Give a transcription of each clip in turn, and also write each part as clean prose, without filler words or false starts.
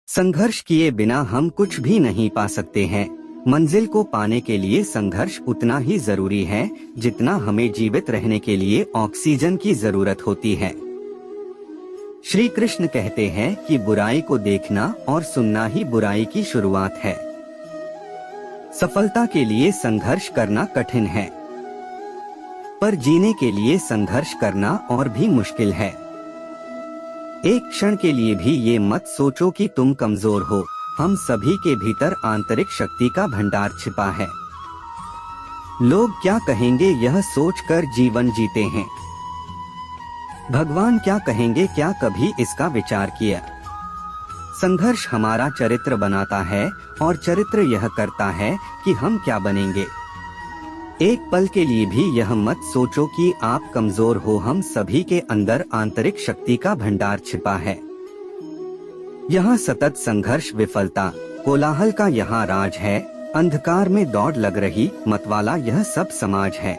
संघर्ष किए बिना हम कुछ भी नहीं पा सकते हैं। मंजिल को पाने के लिए संघर्ष उतना ही जरूरी है जितना हमें जीवित रहने के लिए ऑक्सीजन की जरूरत होती है। श्री कृष्ण कहते हैं कि बुराई को देखना और सुनना ही बुराई की शुरुआत है। सफलता के लिए संघर्ष करना कठिन है, पर जीने के लिए संघर्ष करना और भी मुश्किल है। एक क्षण के लिए भी ये मत सोचो कि तुम कमजोर हो। हम सभी के भीतर आंतरिक शक्ति का भंडार छिपा है। लोग क्या कहेंगे यह सोचकर जीवन जीते हैं। भगवान क्या कहेंगे, क्या कभी इसका विचार किया? संघर्ष हमारा चरित्र बनाता है और चरित्र यह करता है कि हम क्या बनेंगे। एक पल के लिए भी यह मत सोचो कि आप कमजोर हो। हम सभी के अंदर आंतरिक शक्ति का भंडार छिपा है। यहाँ सतत संघर्ष, विफलता, कोलाहल का यहाँ राज है। अंधकार में दौड़ लग रही मतवाला यह सब समाज है।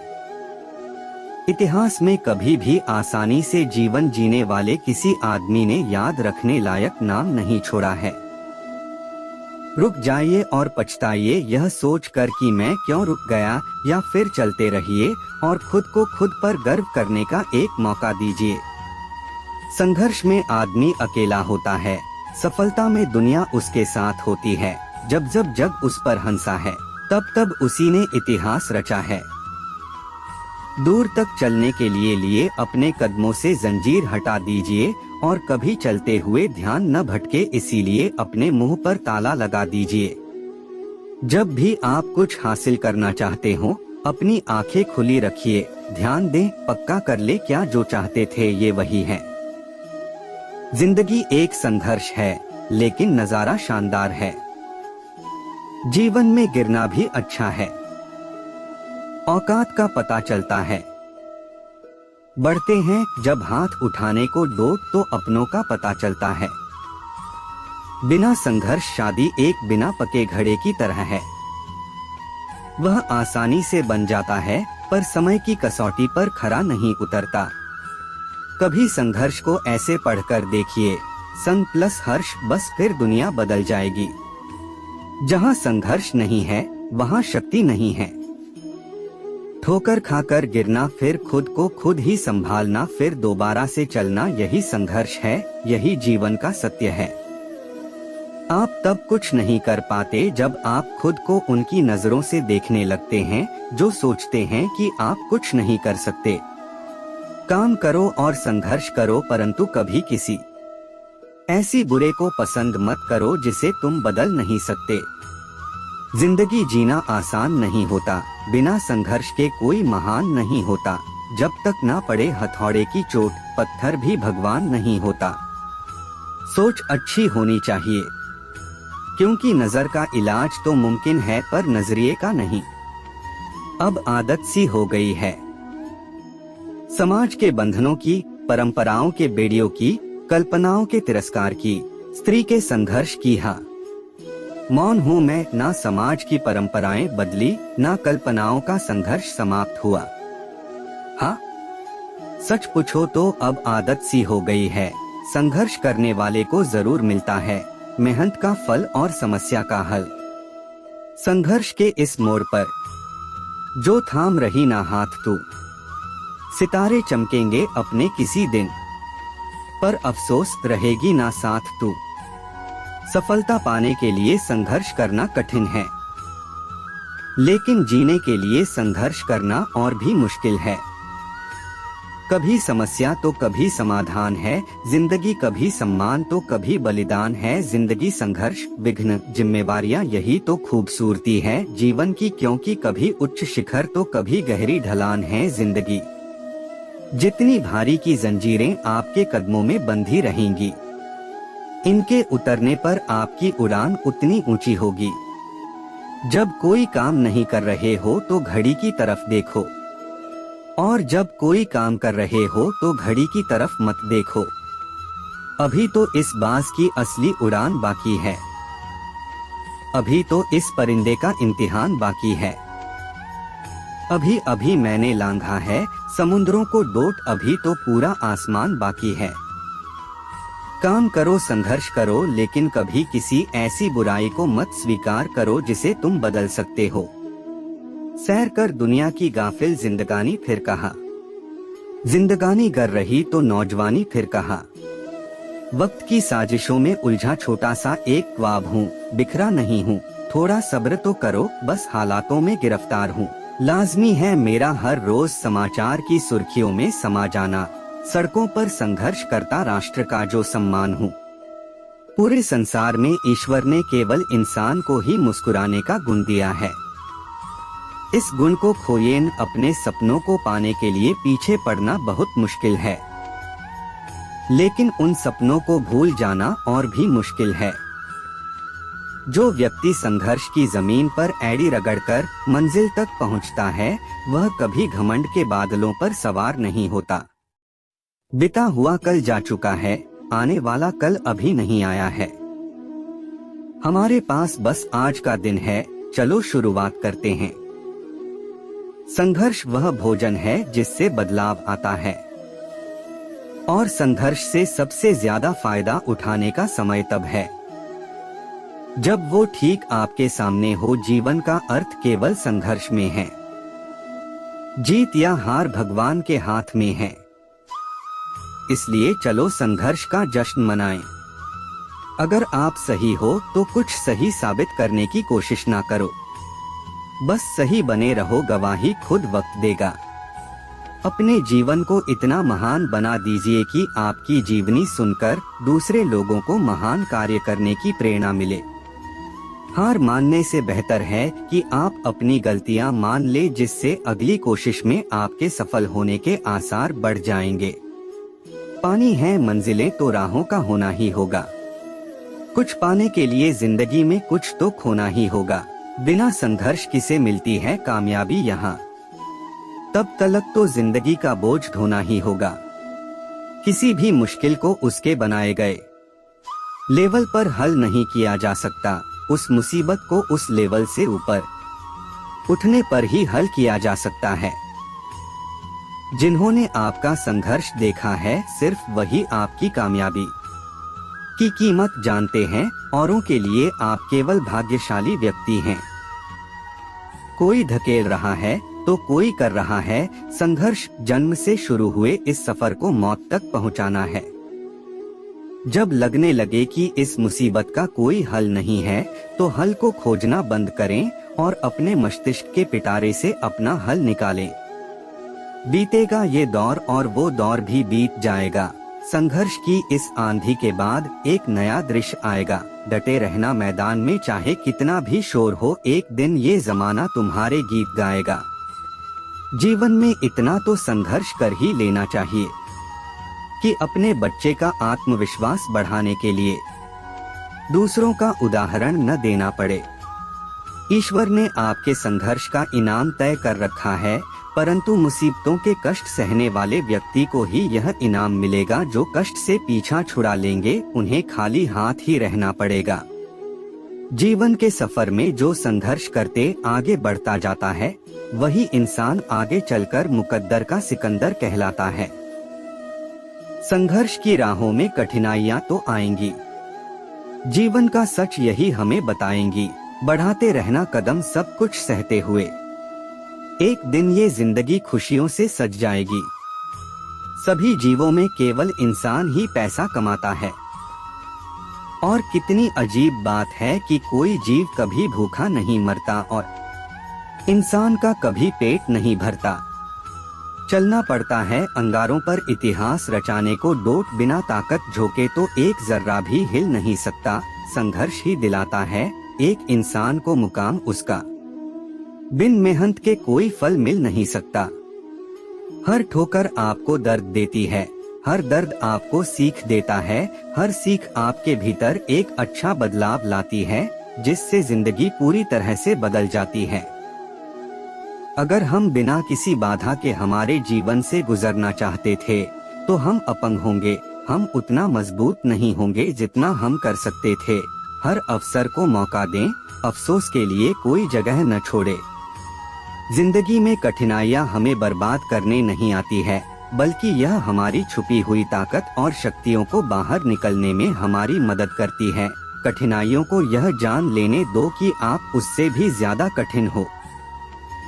इतिहास में कभी भी आसानी से जीवन जीने वाले किसी आदमी ने याद रखने लायक नाम नहीं छोड़ा है। रुक जाइए और पछताइए यह सोचकर कि मैं क्यों रुक गया, या फिर चलते रहिए और खुद को खुद पर गर्व करने का एक मौका दीजिए। संघर्ष में आदमी अकेला होता है, सफलता में दुनिया उसके साथ होती है। जब जब जग उस पर हंसा है, तब तब उसी ने इतिहास रचा है। दूर तक चलने के लिए अपने कदमों से जंजीर हटा दीजिए और कभी चलते हुए ध्यान न भटके, इसीलिए अपने मुंह पर ताला लगा दीजिए। जब भी आप कुछ हासिल करना चाहते हो, अपनी आंखें खुली रखिए, ध्यान दें, पक्का कर ले क्या जो चाहते थे ये वही है। जिंदगी एक संघर्ष है, लेकिन नजारा शानदार है। जीवन में गिरना भी अच्छा है, औकात का पता चलता है। बढ़ते हैं जब हाथ उठाने को दो तो अपनों का पता चलता है। बिना संघर्ष शादी एक बिना पके घड़े की तरह है। वह आसानी से बन जाता है, पर समय की कसौटी पर खरा नहीं उतरता। कभी संघर्ष को ऐसे पढ़कर देखिए, संग प्लस हर्ष, बस फिर दुनिया बदल जाएगी। जहाँ संघर्ष नहीं है वहाँ शक्ति नहीं है। ठोकर खाकर गिरना, फिर खुद को खुद ही संभालना, फिर दोबारा से चलना, यही संघर्ष है, यही जीवन का सत्य है। आप तब कुछ नहीं कर पाते जब आप खुद को उनकी नजरों से देखने लगते हैं जो सोचते हैं कि आप कुछ नहीं कर सकते। काम करो और संघर्ष करो, परंतु कभी किसी ऐसी बुरे को पसंद मत करो जिसे तुम बदल नहीं सकते। जिंदगी जीना आसान नहीं होता, बिना संघर्ष के कोई महान नहीं होता। जब तक ना पड़े हथौड़े की चोट, पत्थर भी भगवान नहीं होता। सोच अच्छी होनी चाहिए, क्योंकि नजर का इलाज तो मुमकिन है पर नजरिए का नहीं। अब आदत सी हो गई है समाज के बंधनों की, परंपराओं के बेड़ियों की, कल्पनाओं के तिरस्कार की, स्त्री के संघर्ष की। हाँ, मौन हूँ मैं, ना समाज की परंपराएं बदली, ना कल्पनाओं का संघर्ष समाप्त हुआ। हाँ, सच पूछो तो अब आदत सी हो गई है। संघर्ष करने वाले को जरूर मिलता है मेहनत का फल और समस्या का हल। संघर्ष के इस मोड़ पर जो थाम रही ना हाथ तू, सितारे चमकेंगे अपने किसी दिन, पर अफसोस रहेगी ना साथ तू। सफलता पाने के लिए संघर्ष करना कठिन है, लेकिन जीने के लिए संघर्ष करना और भी मुश्किल है। कभी समस्या तो कभी समाधान है जिंदगी, कभी सम्मान तो कभी बलिदान है जिंदगी। संघर्ष, विघ्न, जिम्मेवारियां, यही तो खूबसूरती है जीवन की, क्योंकि कभी उच्च शिखर तो कभी गहरी ढलान है जिंदगी। जितनी भारी की जंजीरें आपके कदमों में बंधी रहेंगी, इनके उतरने पर आपकी उड़ान उतनी ऊंची होगी। जब कोई काम नहीं कर रहे हो तो घड़ी की तरफ देखो, और जब कोई काम कर रहे हो तो घड़ी की तरफ मत देखो। अभी तो इस बाज की असली उड़ान बाकी है, अभी तो इस परिंदे का इम्तिहान बाकी है। अभी अभी मैंने लांघा है समुद्रों को डोट, अभी तो पूरा आसमान बाकी है। काम करो, संघर्ष करो, लेकिन कभी किसी ऐसी बुराई को मत स्वीकार करो जिसे तुम बदल सकते हो। सैर कर दुनिया की गाफिल जिंदगानी, फिर कहा। जिंदगानी गर रही तो नौजवानी, फिर कहा। वक्त की साजिशों में उलझा छोटा सा एक ख्वाब हूँ, बिखरा नहीं हूँ, थोड़ा सब्र तो करो, बस हालातों में गिरफ्तार हूँ। लाजमी है मेरा हर रोज समाचार की सुर्खियों में समा जाना, सड़कों पर संघर्ष करता राष्ट्र का जो सम्मान हूँ। पूरे संसार में ईश्वर ने केवल इंसान को ही मुस्कुराने का गुण दिया है। इस गुण को खोए न, अपने सपनों को पाने के लिए पीछे पड़ना बहुत मुश्किल है, लेकिन उन सपनों को भूल जाना और भी मुश्किल है। जो व्यक्ति संघर्ष की जमीन पर एड़ी रगड़कर मंजिल तक पहुंचता है, वह कभी घमंड के बादलों पर सवार नहीं होता। बीता हुआ कल जा चुका है, आने वाला कल अभी नहीं आया है। हमारे पास बस आज का दिन है, चलो शुरुआत करते हैं। संघर्ष वह भोजन है जिससे बदलाव आता है, और संघर्ष से सबसे ज्यादा फायदा उठाने का समय तब है जब वो ठीक आपके सामने हो। जीवन का अर्थ केवल संघर्ष में है। जीत या हार भगवान के हाथ में है, इसलिए चलो संघर्ष का जश्न मनाएं। अगर आप सही हो तो कुछ सही साबित करने की कोशिश ना करो, बस सही बने रहो, गवाही खुद वक्त देगा। अपने जीवन को इतना महान बना दीजिए कि आपकी जीवनी सुनकर दूसरे लोगों को महान कार्य करने की प्रेरणा मिले। हार मानने से बेहतर है कि आप अपनी गलतियां मान ले, जिससे अगली कोशिश में आपके सफल होने के आसार बढ़ जाएंगे। पानी है मंजिलें तो राहों का होना ही होगा। कुछ पाने के लिए जिंदगी में कुछ तो खोना ही होगा। बिना संघर्ष किसे मिलती है कामयाबी यहाँ? तब तलक तो जिंदगी का बोझ ढोना ही होगा। किसी भी मुश्किल को उसके बनाए गए लेवल पर हल नहीं किया जा सकता, उस मुसीबत को उस लेवल से ऊपर उठने पर ही हल किया जा सकता है। जिन्होंने आपका संघर्ष देखा है, सिर्फ वही आपकी कामयाबी की कीमत जानते हैं। औरों के लिए आप केवल भाग्यशाली व्यक्ति हैं। कोई धकेल रहा है तो कोई कर रहा है। संघर्ष जन्म से शुरू हुए इस सफर को मौत तक पहुंचाना है। जब लगने लगे कि इस मुसीबत का कोई हल नहीं है, तो हल को खोजना बंद करें और अपने मस्तिष्क के पिटारे से अपना हल निकालें। बीतेगा ये दौर और वो दौर भी बीत जाएगा। संघर्ष की इस आंधी के बाद एक नया दृश्य आएगा। डटे रहना मैदान में, चाहे कितना भी शोर हो, एक दिन ये जमाना तुम्हारे गीत गाएगा। जीवन में इतना तो संघर्ष कर ही लेना चाहिए कि अपने बच्चे का आत्मविश्वास बढ़ाने के लिए दूसरों का उदाहरण न देना पड़े। ईश्वर ने आपके संघर्ष का इनाम तय कर रखा है, परंतु मुसीबतों के कष्ट सहने वाले व्यक्ति को ही यह इनाम मिलेगा। जो कष्ट से पीछा छुड़ा लेंगे, उन्हें खाली हाथ ही रहना पड़ेगा। जीवन के सफर में जो संघर्ष करते आगे बढ़ता जाता है, वही इंसान आगे चलकर मुकद्दर का सिकंदर कहलाता है। संघर्ष की राहों में कठिनाइयां तो आएंगी, जीवन का सच यही हमें बताएंगी। बढ़ाते रहना कदम सब कुछ सहते हुए, एक दिन ये जिंदगी खुशियों से सज जाएगी। सभी जीवों में केवल इंसान ही पैसा कमाता है, और कितनी अजीब बात है कि कोई जीव कभी भूखा नहीं मरता और इंसान का कभी पेट नहीं भरता। चलना पड़ता है अंगारों पर इतिहास रचाने को। डोट बिना ताकत झोंके तो एक जर्रा भी हिल नहीं सकता। संघर्ष ही दिलाता है एक इंसान को मुकाम उसका। बिन मेहनत के कोई फल मिल नहीं सकता। हर ठोकर आपको दर्द देती है, हर दर्द आपको सीख देता है। हर सीख आपके भीतर एक अच्छा बदलाव लाती है, जिससे जिंदगी पूरी तरह से बदल जाती है। अगर हम बिना किसी बाधा के हमारे जीवन से गुजरना चाहते थे, तो हम अपंग होंगे। हम उतना मजबूत नहीं होंगे जितना हम कर सकते थे। हर अवसर को मौका दें, अफसोस के लिए कोई जगह न छोड़े। जिंदगी में कठिनाइयां हमें बर्बाद करने नहीं आती है, बल्कि यह हमारी छुपी हुई ताकत और शक्तियों को बाहर निकलने में हमारी मदद करती है। कठिनाइयों को यह जान लेने दो कि आप उससे भी ज्यादा कठिन हो।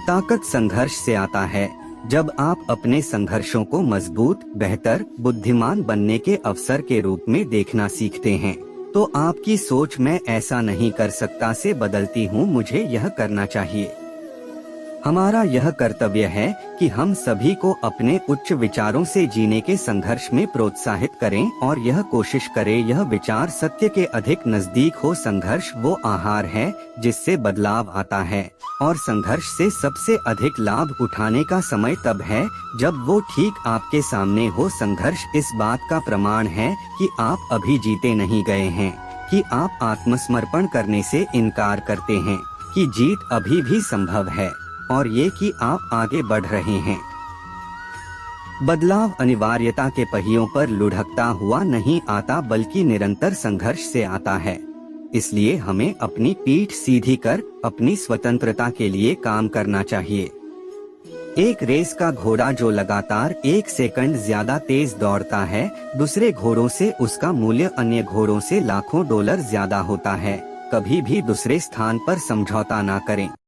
ताकत संघर्ष से आता है। जब आप अपने संघर्षों को मजबूत, बेहतर, बुद्धिमान बनने के अवसर के रूप में देखना सीखते हैं, तो आपकी सोच मैं ऐसा नहीं कर सकता से बदलती हूँ, मुझे यह करना चाहिए। हमारा यह कर्तव्य है कि हम सभी को अपने उच्च विचारों से जीने के संघर्ष में प्रोत्साहित करें और यह कोशिश करें यह विचार सत्य के अधिक नजदीक हो। संघर्ष वो आहार है जिससे बदलाव आता है, और संघर्ष से सबसे अधिक लाभ उठाने का समय तब है जब वो ठीक आपके सामने हो। संघर्ष इस बात का प्रमाण है कि आप अभी जीते नहीं गए हैं, कि आप आत्मसमर्पण करने से इनकार करते हैं, कि जीत अभी भी संभव है, और ये कि आप आगे बढ़ रहे हैं। बदलाव अनिवार्यता के पहियों पर लुढ़कता हुआ नहीं आता, बल्कि निरंतर संघर्ष से आता है। इसलिए हमें अपनी पीठ सीधी कर अपनी स्वतंत्रता के लिए काम करना चाहिए। एक रेस का घोड़ा जो लगातार 1 सेकंड ज्यादा तेज दौड़ता है, दूसरे घोड़ों से उसका मूल्य अन्य घोड़ों से लाखों डॉलर ज्यादा होता है। कभी भी दूसरे स्थान पर समझौता ना करें।